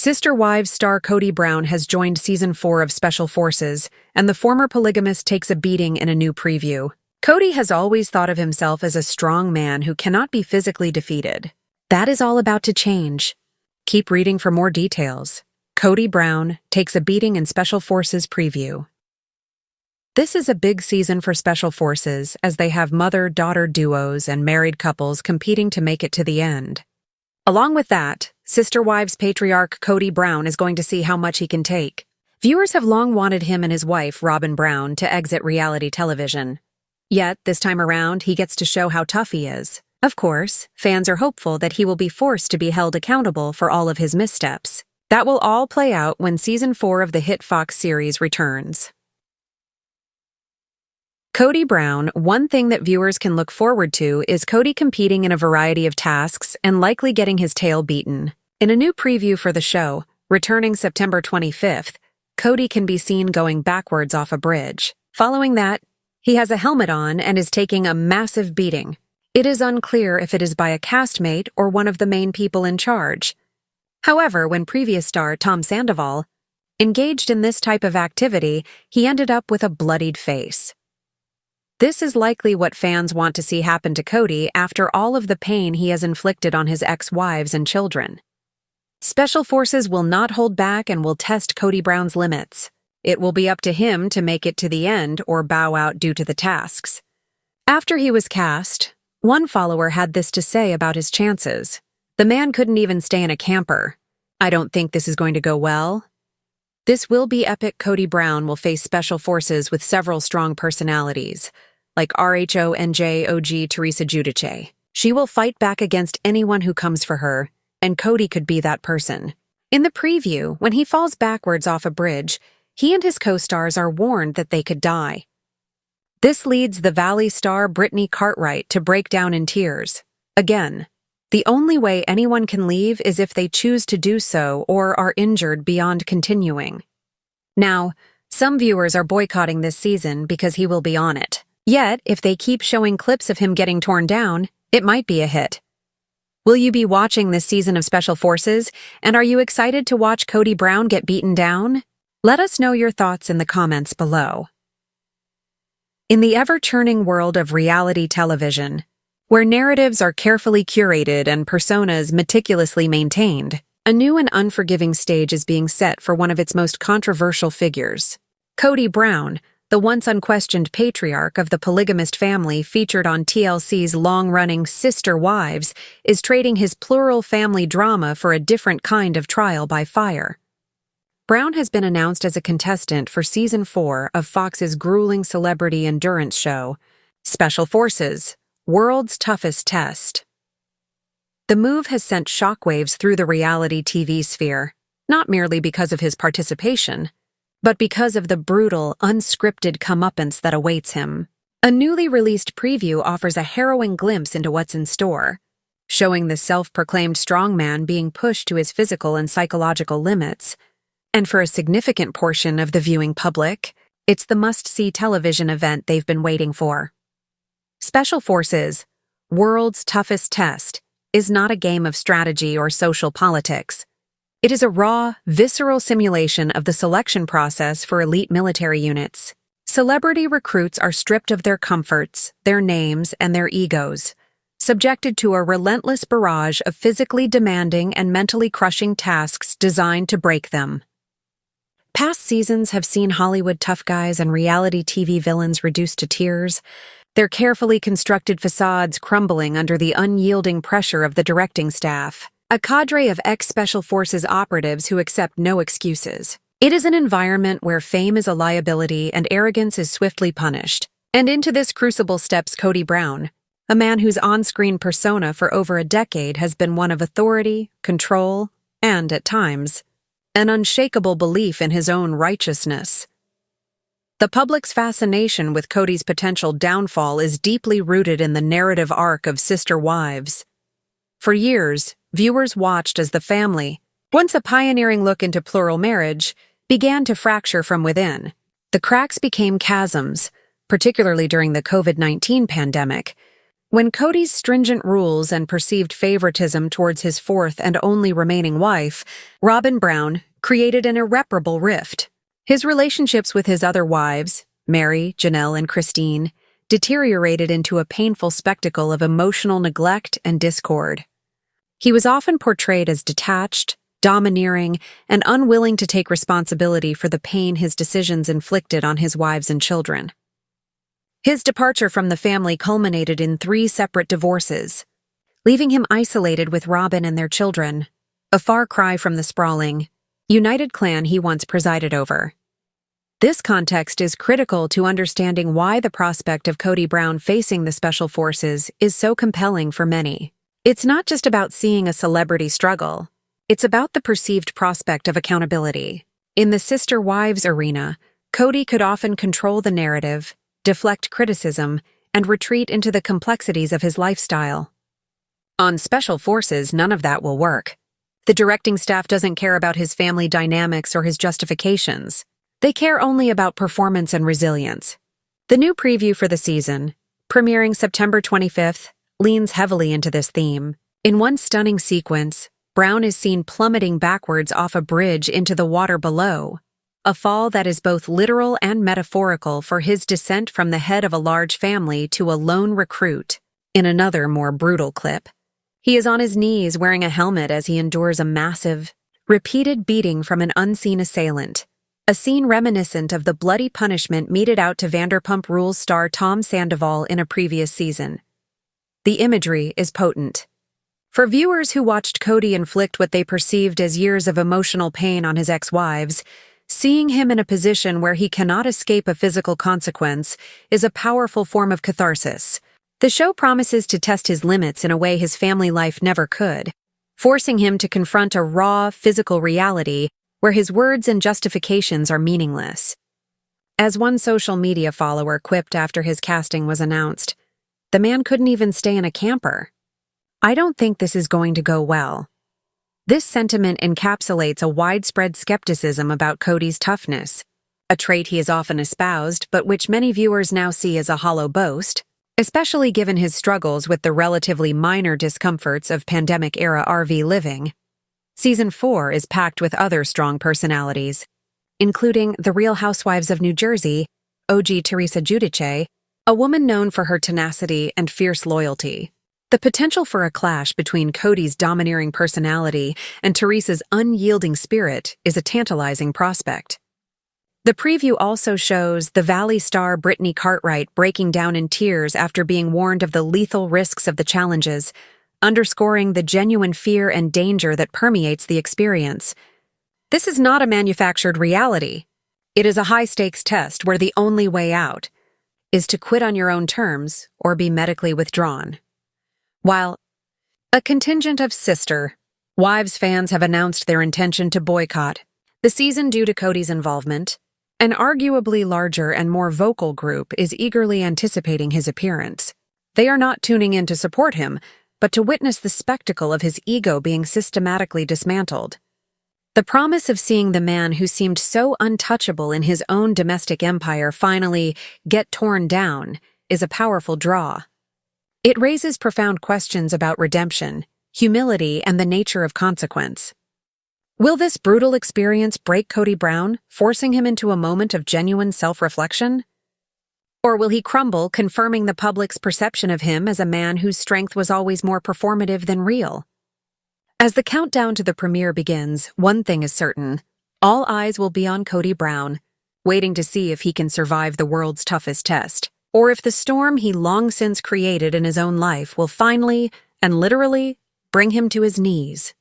Sister Wives star Kody Brown has joined Season 4 of Special Forces, and the former polygamist takes a beating in a new preview. Kody has always thought of himself as a strong man who cannot be physically defeated. That is all about to change. Keep reading for more details. Kody Brown takes a beating in Special Forces preview. This is a big season for Special Forces as they have mother-daughter duos and married couples competing to make it to the end. Along with that, Sister Wives patriarch Kody Brown is going to see how much he can take. Viewers have long wanted him and his wife, Robin Brown, to exit reality television. Yet, this time around, he gets to show how tough he is. Of course, fans are hopeful that he will be forced to be held accountable for all of his missteps. That will all play out when Season 4 of the hit Fox series returns. Kody Brown, one thing that viewers can look forward to is Kody competing in a variety of tasks and likely getting his tail beaten. In a new preview for the show, returning September 25th, Kody can be seen going backwards off a bridge. Following that, he has a helmet on and is taking a massive beating. It is unclear if it is by a castmate or one of the main people in charge. However, when previous star Tom Sandoval engaged in this type of activity, he ended up with a bloodied face. This is likely what fans want to see happen to Kody after all of the pain he has inflicted on his ex-wives and children. Special Forces will not hold back and will test Kody Brown's limits. It will be up to him to make it to the end or bow out due to the tasks. After he was cast, one follower had this to say about his chances. The man couldn't even stay in a camper. I don't think this is going to go well. This will be epic. Kody Brown will face Special Forces with several strong personalities, like RHONJ Teresa Giudice. She will fight back against anyone who comes for her, and Kody could be that person. In the preview, when he falls backwards off a bridge, he and his co-stars are warned that they could die. This leads the Valley star Brittany Cartwright to break down in tears. Again, the only way anyone can leave is if they choose to do so or are injured beyond continuing. Now, some viewers are boycotting this season because he will be on it. Yet, if they keep showing clips of him getting torn down, it might be a hit. Will you be watching this season of Special Forces, and are you excited to watch Kody Brown get beaten down? Let us know your thoughts in the comments below. In the ever-churning world of reality television, where narratives are carefully curated and personas meticulously maintained, a new and unforgiving stage is being set for one of its most controversial figures. Kody Brown, the once unquestioned patriarch of the polygamist family featured on TLC's long-running Sister Wives, is trading his plural family drama for a different kind of trial by fire. Brown has been announced as a contestant for Season 4 of Fox's grueling celebrity endurance show, Special Forces, World's Toughest Test. The move has sent shockwaves through the reality TV sphere, not merely because of his participation, but because of the brutal, unscripted comeuppance that awaits him. A newly released preview offers a harrowing glimpse into what's in store, showing the self-proclaimed strongman being pushed to his physical and psychological limits. And for a significant portion of the viewing public, it's the must-see television event they've been waiting for. Special Forces, World's Toughest Test, is not a game of strategy or social politics. It is a raw, visceral simulation of the selection process for elite military units. Celebrity recruits are stripped of their comforts, their names, and their egos, subjected to a relentless barrage of physically demanding and mentally crushing tasks designed to break them. Past seasons have seen Hollywood tough guys and reality TV villains reduced to tears, their carefully constructed facades crumbling under the unyielding pressure of the directing staff. A cadre of ex-Special Forces operatives who accept no excuses. It is an environment where fame is a liability and arrogance is swiftly punished. And into this crucible steps Kody Brown, a man whose on-screen persona for over a decade has been one of authority, control, and, at times, an unshakable belief in his own righteousness. The public's fascination with Kody's potential downfall is deeply rooted in the narrative arc of Sister Wives. For years, viewers watched as the family, once a pioneering look into plural marriage, began to fracture from within. The cracks became chasms, particularly during the COVID-19 pandemic, When Kody's stringent rules and perceived favoritism towards his fourth and only remaining wife, Robin Brown, created an irreparable rift. His relationships with his other wives, Mary, Janelle, and Christine, deteriorated into a painful spectacle of emotional neglect and discord. He was often portrayed as detached, domineering, and unwilling to take responsibility for the pain his decisions inflicted on his wives and children. His departure from the family culminated in 3 separate divorces, leaving him isolated with Robin and their children, a far cry from the sprawling, united clan he once presided over. This context is critical to understanding why the prospect of Kody Brown facing the Special Forces is so compelling for many. It's not just about seeing a celebrity struggle. It's about the perceived prospect of accountability. In the sister wives arena, Kody could often control the narrative, deflect criticism, and retreat into the complexities of his lifestyle. On Special Forces, none of that will work. The directing staff doesn't care about his family dynamics or his justifications. They care only about performance and resilience. The new preview for the season, premiering September 25th, leans heavily into this theme. In one stunning sequence, Brown is seen plummeting backwards off a bridge into the water below, a fall that is both literal and metaphorical for his descent from the head of a large family to a lone recruit. In another, more brutal clip, he is on his knees wearing a helmet as he endures a massive, repeated beating from an unseen assailant, a scene reminiscent of the bloody punishment meted out to Vanderpump Rules star Tom Sandoval in a previous season. The imagery is potent. For viewers who watched Kody inflict what they perceived as years of emotional pain on his ex-wives, seeing him in a position where he cannot escape a physical consequence is a powerful form of catharsis. The show promises to test his limits in a way his family life never could, forcing him to confront a raw, physical reality where his words and justifications are meaningless. As one social media follower quipped after his casting was announced, "The man couldn't even stay in a camper." I don't think this is going to go well. This sentiment encapsulates a widespread skepticism about Kody's toughness, a trait he has often espoused but which many viewers now see as a hollow boast, especially given his struggles with the relatively minor discomforts of pandemic-era RV living. Season 4 is packed with other strong personalities, including the Real Housewives of New Jersey, OG Teresa Giudice, a woman known for her tenacity and fierce loyalty. The potential for a clash between Kody's domineering personality and Teresa's unyielding spirit is a tantalizing prospect. The preview also shows the Valley star Brittany Cartwright breaking down in tears after being warned of the lethal risks of the challenges, underscoring the genuine fear and danger that permeates the experience. This is not a manufactured reality. It is a high-stakes test where the only way out is to quit on your own terms or be medically withdrawn. While a contingent of sister wives fans have announced their intention to boycott the season due to Kody's involvement, an arguably larger and more vocal group is eagerly anticipating his appearance. They are not tuning in to support him, but to witness the spectacle of his ego being systematically dismantled. The promise of seeing the man who seemed so untouchable in his own domestic empire finally get torn down is a powerful draw. It raises profound questions about redemption, humility, and the nature of consequence. Will this brutal experience break Kody Brown, forcing him into a moment of genuine self-reflection? Or will he crumble, confirming the public's perception of him as a man whose strength was always more performative than real? As the countdown to the premiere begins, one thing is certain. All eyes will be on Kody Brown, waiting to see if he can survive the world's toughest test, or if the storm he long since created in his own life will finally, and literally, bring him to his knees.